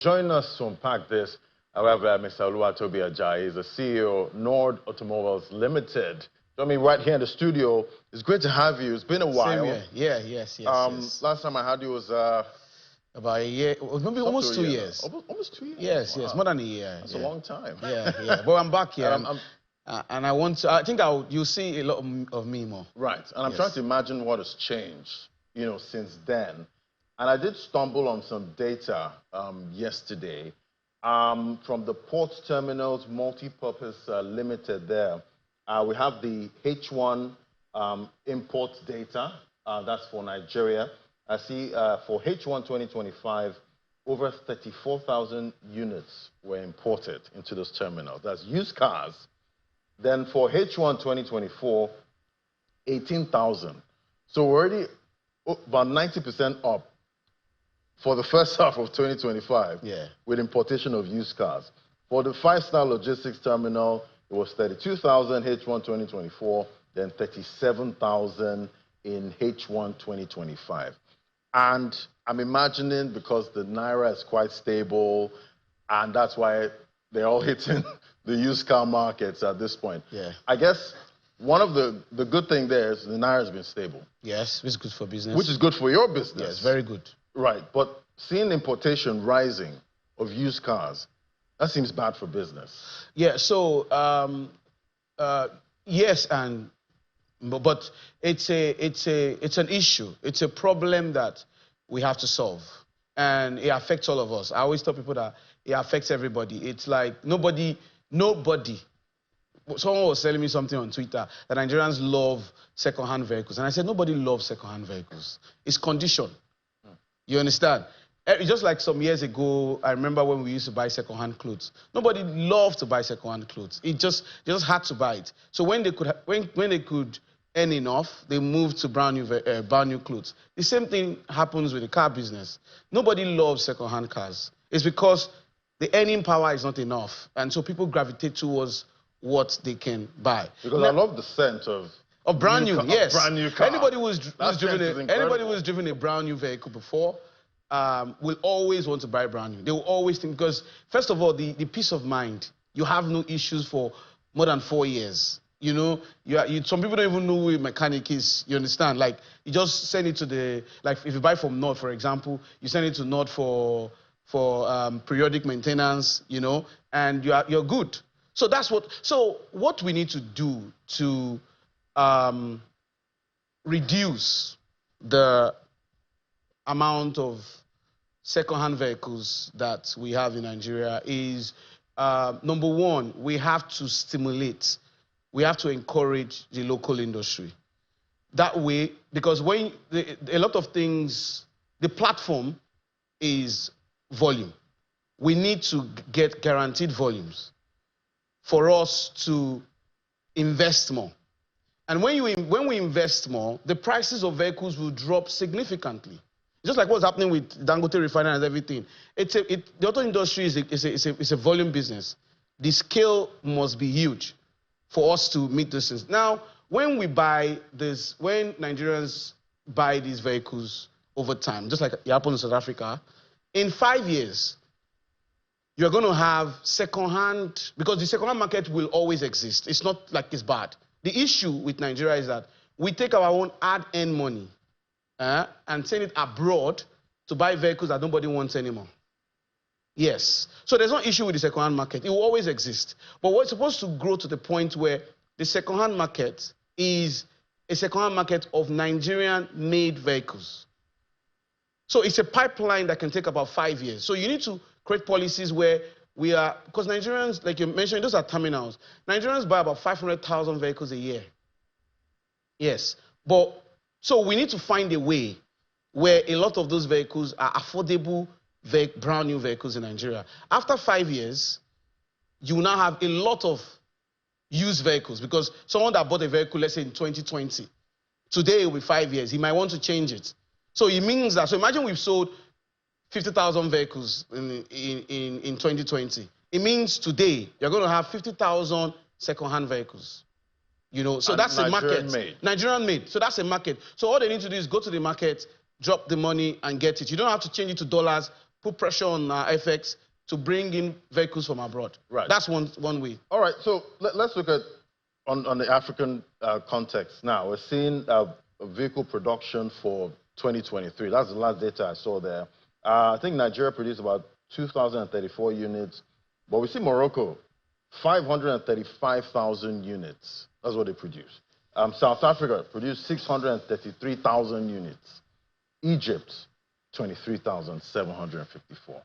Join us to unpack this, however, Mr. Oluwatobi Ajayi is the CEO, Nord Automobiles Limited. Join me right here in the studio. It's great to have you. It's been a while. Same here. Yes. Last time I had you was about a year, maybe almost 2 years. Almost 2 years. Yes, wow. More than a year. That's a long time. Yeah. But I'm back here, and I want to. I think you'll see a lot of me more. Right, and I'm trying to imagine what has changed, since then. And I did stumble on some data yesterday from the Port Terminals Multipurpose Limited there. We have the H1 import data. That's for Nigeria. I see for H1 2025, over 34,000 units were imported into those terminals. That's used cars. Then for H1 2024, 18,000. So we're already about 90% up for the first half of 2025 with importation of used cars. For the 5-star logistics terminal, it was 32,000 H1 2024, then 37,000 in H1 2025. And I'm imagining because the Naira is quite stable, and that's why they're all hitting the used car markets at this point. I guess one of the good thing there is the Naira has been stable. Yes, which is good for business. Which is good for your business. Yes, very good. Right, but seeing importation rising of used cars, that seems bad for business. Yeah, so yes, but it's an issue. It's a problem that we have to solve, and it affects all of us. I always tell people that it affects everybody. It's like nobody. Someone was telling me something on Twitter that Nigerians love second-hand vehicles, and I said nobody loves second-hand vehicles. It's condition. You understand? Just like some years ago, I remember when we used to buy second-hand clothes. Nobody loved to buy second-hand clothes. They just had to buy it. So when they could earn enough, they moved to brand new clothes. The same thing happens with the car business. Nobody loves second-hand cars. It's because the earning power is not enough, and so people gravitate towards what they can buy. Because I love the scent of brand new, yes. Brand new car. Anybody who's driven a brand new vehicle before will always want to buy brand new. They will always think, because first of all, the peace of mind. You have no issues for more than 4 years. Some people don't even know who a mechanic is. You understand? Like, you just send it to like if you buy from Nord, for example, you send it to Nord for periodic maintenance, and you're good. So what we need to do to reduce the amount of second-hand vehicles that we have in Nigeria is, number one, we have to stimulate, we have to encourage the local industry. That way, because when a lot of things, the platform is volume. We need to get guaranteed volumes for us to invest more. And when we invest more, the prices of vehicles will drop significantly. Just like what's happening with Dangote refinery and everything. The auto industry is a volume business. The scale must be huge for us to meet this. Now, when Nigerians buy these vehicles over time, just like it happened in South Africa, in 5 years, you're going to have second-hand, because the second-hand market will always exist. It's not like it's bad. The issue with Nigeria is that we take our own hard-earned money and send it abroad to buy vehicles that nobody wants anymore. Yes. So there's no issue with the second-hand market. It will always exist. But we're supposed to grow to the point where the second-hand market is a second-hand market of Nigerian-made vehicles. So it's a pipeline that can take about 5 years. So you need to create policies where we are, because Nigerians, like you mentioned, those are terminals. Nigerians buy about 500,000 vehicles a year. Yes. But so we need to find a way where a lot of those vehicles are affordable, brand new vehicles in Nigeria. After 5 years, you will now have a lot of used vehicles, because someone that bought a vehicle, let's say in 2020, today it will be 5 years. He might want to change it. So it means that, so imagine we've sold 50,000 vehicles in 2020. It means today you're going to have 50,000 second-hand vehicles. So that's a market. Nigerian made. So that's a market. So all they need to do is go to the market, drop the money and get it. You don't have to change it to dollars put pressure on FX to bring in vehicles from abroad. Right. That's one way. All right, so let's look at on the African context now. We're seeing vehicle production for 2023. That's the last data I saw there. I think Nigeria produced about 2,034 units, but we see Morocco, 535,000 units. That's what they produce. South Africa produced 633,000 units. Egypt, 23,754.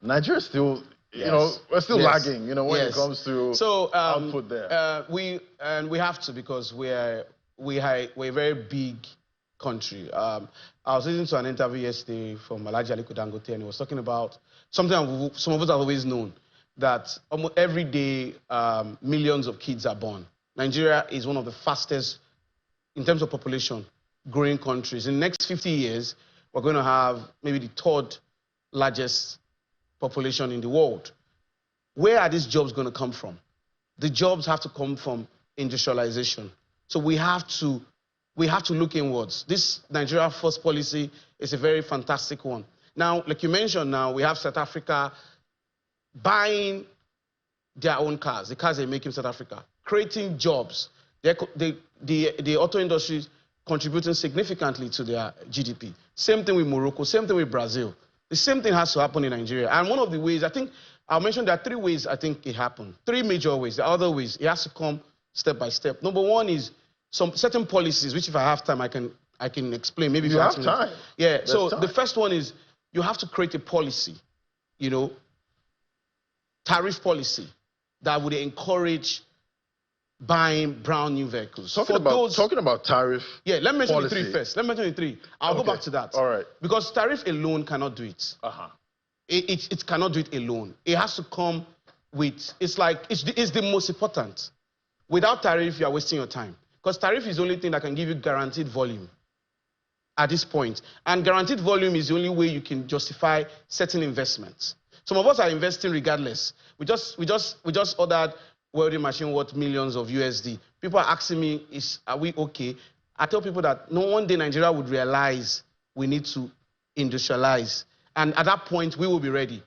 Nigeria still, we're still lagging, when it comes to output there. We have to, because we're a very big country. I was listening to an interview yesterday from Alhaji Aliko Dangote, and he was talking about something some of us have always known, that almost every day millions of kids are born. Nigeria is one of the fastest, in terms of population, growing countries. In the next 50 years, we're going to have maybe the third largest population in the world. Where are these jobs going to come from? The jobs have to come from industrialization. So we have to look inwards. This Nigeria First policy is a very fantastic one. Now, like you mentioned, now we have South Africa buying their own cars, the cars they make in South Africa, creating jobs. The auto industry is contributing significantly to their GDP. Same thing with Morocco, same thing with Brazil. The same thing has to happen in Nigeria. And one of the ways, I think, I'll mention there are 3 ways I think it happened. 3 major ways. The other ways, it has to come step by step. Number one is some certain policies, which if I have time, I can explain. Maybe if you have time. Yeah, There's so time. the first one is you have to create a policy, tariff policy that would encourage buying brand new vehicles. Talking about tariff. Yeah, let me mention policy. the 3 first. Let me mention the 3. I'll go back to that. All right. Because tariff alone cannot do it. It cannot do it alone. It has to come with, it's the most important. Without tariff, you are wasting your time. Because tariff is the only thing that can give you guaranteed volume at this point. And guaranteed volume is the only way you can justify certain investments. Some of us are investing regardless. We just ordered welding machine worth millions of USD. People are asking me, are we okay? I tell people that one day Nigeria would realize we need to industrialize. And at that point, we will be ready.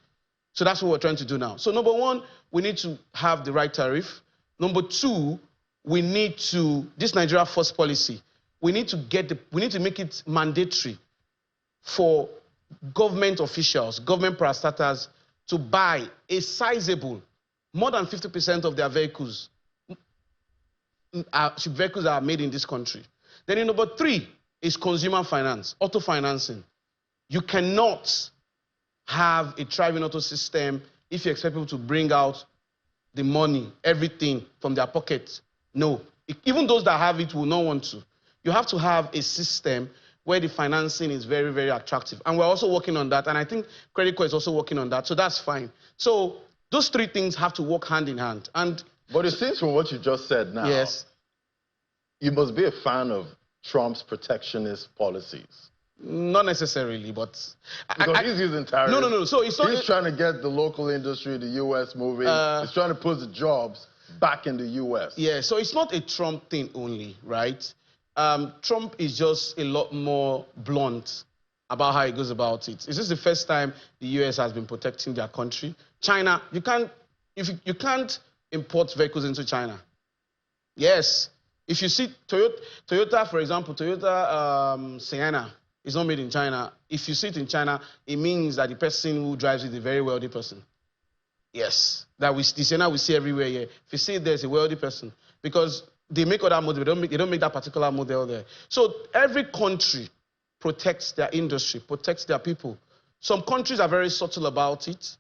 So that's what we're trying to do now. So number one, we need to have the right tariff. Number two, we need to, this Nigeria First policy, we need to make it mandatory for government officials, government parastatals to buy a sizable, more than 50% of their vehicles are made in this country. Then in number 3 is consumer finance, auto financing. You cannot have a thriving auto system if you expect people to bring out the money, everything from their pockets. No. Even those that have it will not want to. You have to have a system where the financing is very, very attractive. And we're also working on that. And I think Credit Corps is also working on that. So that's fine. So those 3 things have to work hand in hand. But it seems from what you just said now, yes, you must be a fan of Trump's protectionist policies. Not necessarily, but because he's using tariffs. No. So it's not. He's trying to get the local industry, the U.S. moving. He's trying to put the jobs back in the U.S. Yeah. So it's not a Trump thing only, right? Trump is just a lot more blunt about how he goes about it. Is this the first time the U.S. has been protecting their country? China, you can't import vehicles into China. Yes. If you see Toyota, for example, Toyota Sienna is not made in China. If you see it in China, it means that the person who drives it is a very wealthy person. Yes. The Sienna we see everywhere here. If you see it, there's a wealthy person. Because they make other models, they don't make that particular model there. So every country protects their industry, protects their people. Some countries are very subtle about it.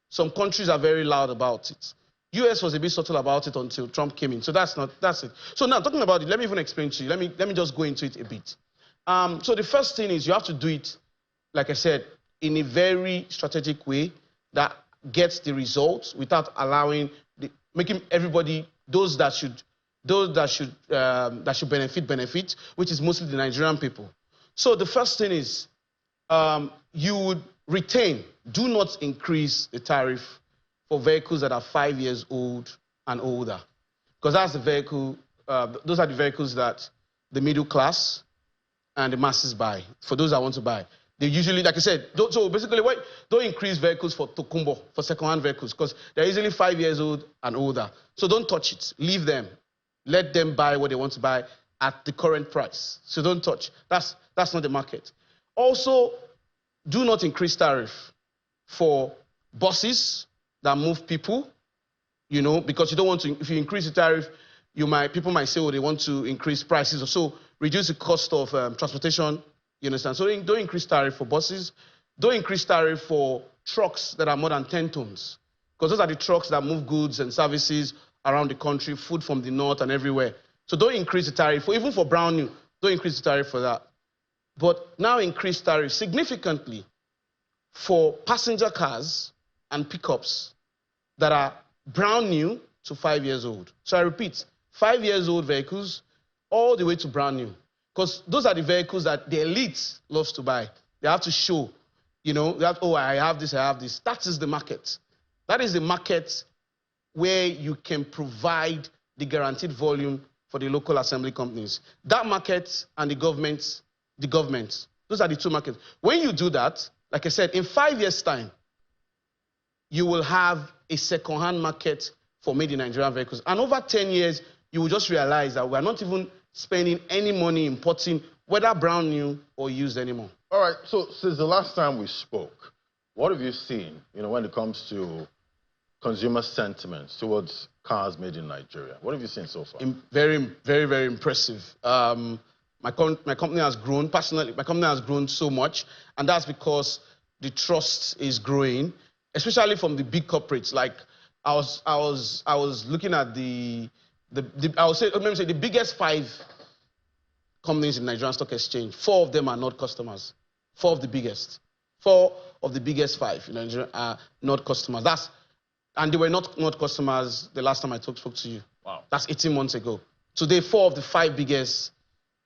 Some countries are very loud about it. US was a bit subtle about it until Trump came in. So that's it. So now talking about it, let me even explain to you. Let me just go into it a bit. So the first thing is you have to do it, like I said, in a very strategic way that gets the results without allowing making everybody, those that should benefit, which is mostly the Nigerian people. So the first thing is you would retain, do not increase the tariff for vehicles that are 5 years old and older, because that's the vehicle. Those are the vehicles that the middle class and the masses buy. For those that want to buy, They usually, like I said, so basically, don't increase vehicles for Tokunbo, for second-hand vehicles, because they're usually 5 years old and older. So don't touch it. Leave them. Let them buy what they want to buy at the current price. So don't touch. That's not the market. Also, do not increase tariff for buses that move people, because you don't want to, if you increase the tariff, people might say, oh, they want to increase prices, or so reduce the cost of transportation. You understand? So don't increase tariff for buses. Don't increase tariff for trucks that are more than 10 tons. Because those are the trucks that move goods and services around the country, food from the north and everywhere. So don't increase the tariff. Even for brand new, don't increase the tariff for that. But now increase tariff significantly for passenger cars and pickups that are brand new to 5 years old. So I repeat, 5 years old vehicles all the way to brand new. Because those are the vehicles that the elite loves to buy. They have to show, that, oh, I have this, I have this. That is the market. That is the market where you can provide the guaranteed volume for the local assembly companies. That market and the government, those are the two markets. When you do that, like I said, in 5 years' time, you will have a second-hand market for made in Nigeria vehicles. And over 10 years, you will just realize that we're not even spending any money importing, whether brand new or used anymore. All right, so since the last time we spoke, what have you seen, when it comes to consumer sentiments towards cars made in Nigeria? What have you seen so far? Very, very, very impressive. My company has grown, personally, my company has grown so much, and that's because the trust is growing, especially from the big corporates. Like, I was looking at let me say the biggest 5 companies in Nigerian Stock Exchange. 4 of them are not customers. 4 of the biggest. 4 of the biggest 5 in Nigeria are not customers. And they were not customers the last time I spoke to you. Wow. That's 18 months ago. Today, 4 of the 5 biggest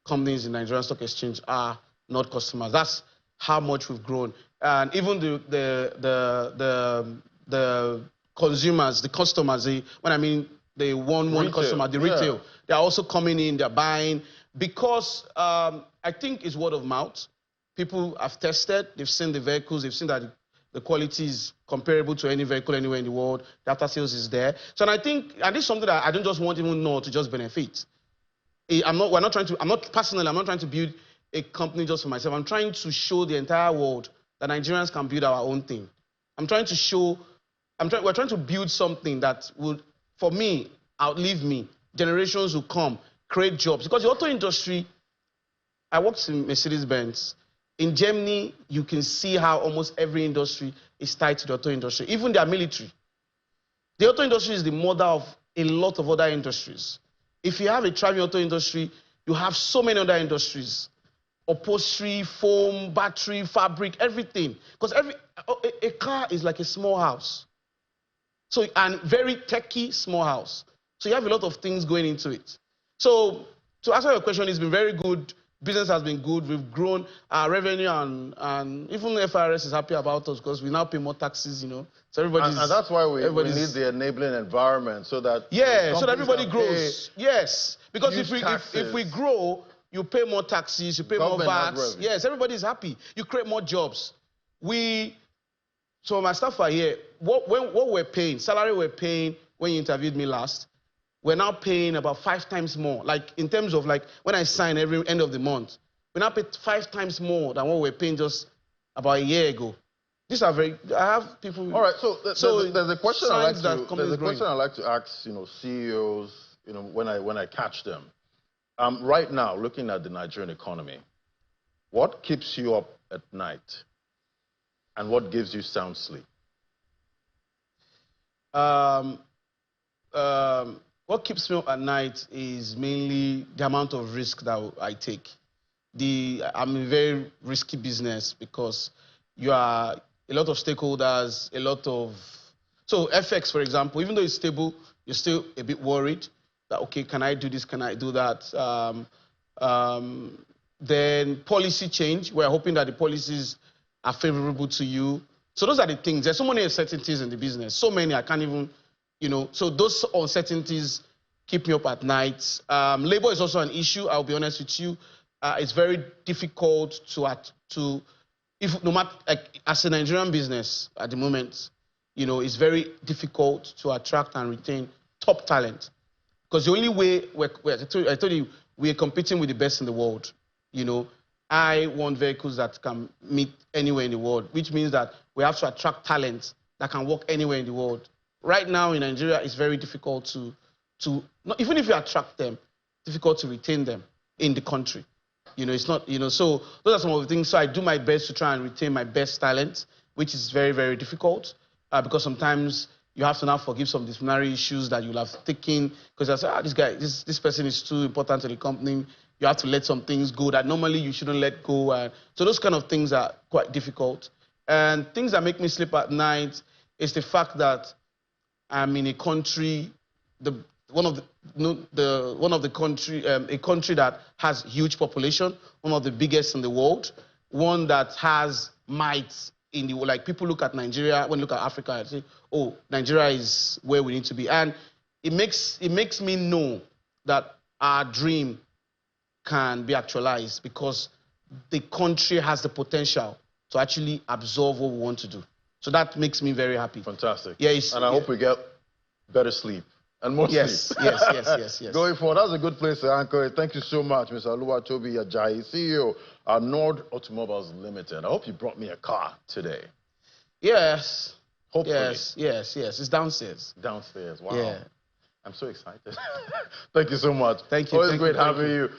companies in Nigerian Stock Exchange are not customers. That's how much we've grown. And even the consumers, the customers, the one customer, the retail, they're also coming in, they're buying, because I think it's word of mouth. People have tested, they've seen the vehicles, they've seen that the quality is comparable to any vehicle anywhere in the world, the after sales is there. So and I think, and this is something that I don't just want even know to just benefit. I'm not trying to build a company just for myself. I'm trying to show the entire world that Nigerians can build our own thing. We're trying to build something that would, for me, outlive me. Generations will come, create jobs. Because the auto industry, I worked in Mercedes-Benz. In Germany, you can see how almost every industry is tied to the auto industry, even their military. The auto industry is the mother of a lot of other industries. If you have a thriving auto industry, you have so many other industries. Upholstery, foam, battery, fabric, everything. Because a car is like a small house. So, and very techy small house. So you have a lot of things going into it. So to answer your question, it's been very good. Business has been good. We've grown our revenue, and even FRS is happy about us because we now pay more taxes, So everybody's... And that's why we need the enabling environment so that... Yeah, so that everybody grows. Yes, because if we grow, you pay more taxes, you pay more VAT. Yes, everybody's happy. You create more jobs. So my staff are here. What we're paying, salary we're paying when you interviewed me last, we're now paying about 5 times more. Like in terms of like when I sign every end of the month, we now pay 5 times more than what we're paying just about a year ago. These are very. I have people. All right. So there's a question I like to ask. CEOs. When I catch them. Right now, looking at the Nigerian economy, what keeps you up at night, and what gives you sound sleep? What keeps me up at night is mainly the amount of risk that I take. I'm in a very risky business because you are a lot of stakeholders, so FX, for example, even though it's stable, you're still a bit worried that, okay, can I do this, can I do that? Then policy change, we're hoping that the policies are favorable to you. So those are the things. There's so many uncertainties in the business, so many I can't even, so those uncertainties keep me up at night. Labor is also an issue, I'll be honest with you. It's very difficult to if no matter, like, as a Nigerian business at the moment, it's very difficult to attract and retain top talent. Because the only way, I told you, we're competing with the best in the world. I want vehicles that can meet anywhere in the world, which means that we have to attract talent that can work anywhere in the world. Right now in Nigeria, it's very difficult not, even if you attract them, difficult to retain them in the country. It's not, so those are some of the things. So I do my best to try and retain my best talent, which is very, very difficult because sometimes you have to now forgive some disciplinary issues that you'll have taken because I say, this person is too important to the company. You have to let some things go that normally you shouldn't let go. So those kind of things are quite difficult. And things that make me sleep at night is the fact that I'm in a country, a country that has huge population, one of the biggest in the world, one that has might in the world. Like, people look at Nigeria, when they look at Africa, and say, oh, Nigeria is where we need to be. And it makes me know that our dream can be actualized because the country has the potential to actually absorb what we want to do. So that makes me very happy. Fantastic. Yeah, and I hope we get better sleep and more sleep. Yes. Going forward, that's a good place to anchor it. Thank you so much, Mr. Oluwatobi Ajayi, CEO of Nord Automobiles Limited. I hope you brought me a car today. Yes. Hopefully. Yes. It's downstairs. Downstairs. Wow. Yeah. I'm so excited. Thank you so much. Thank you. Always great having you.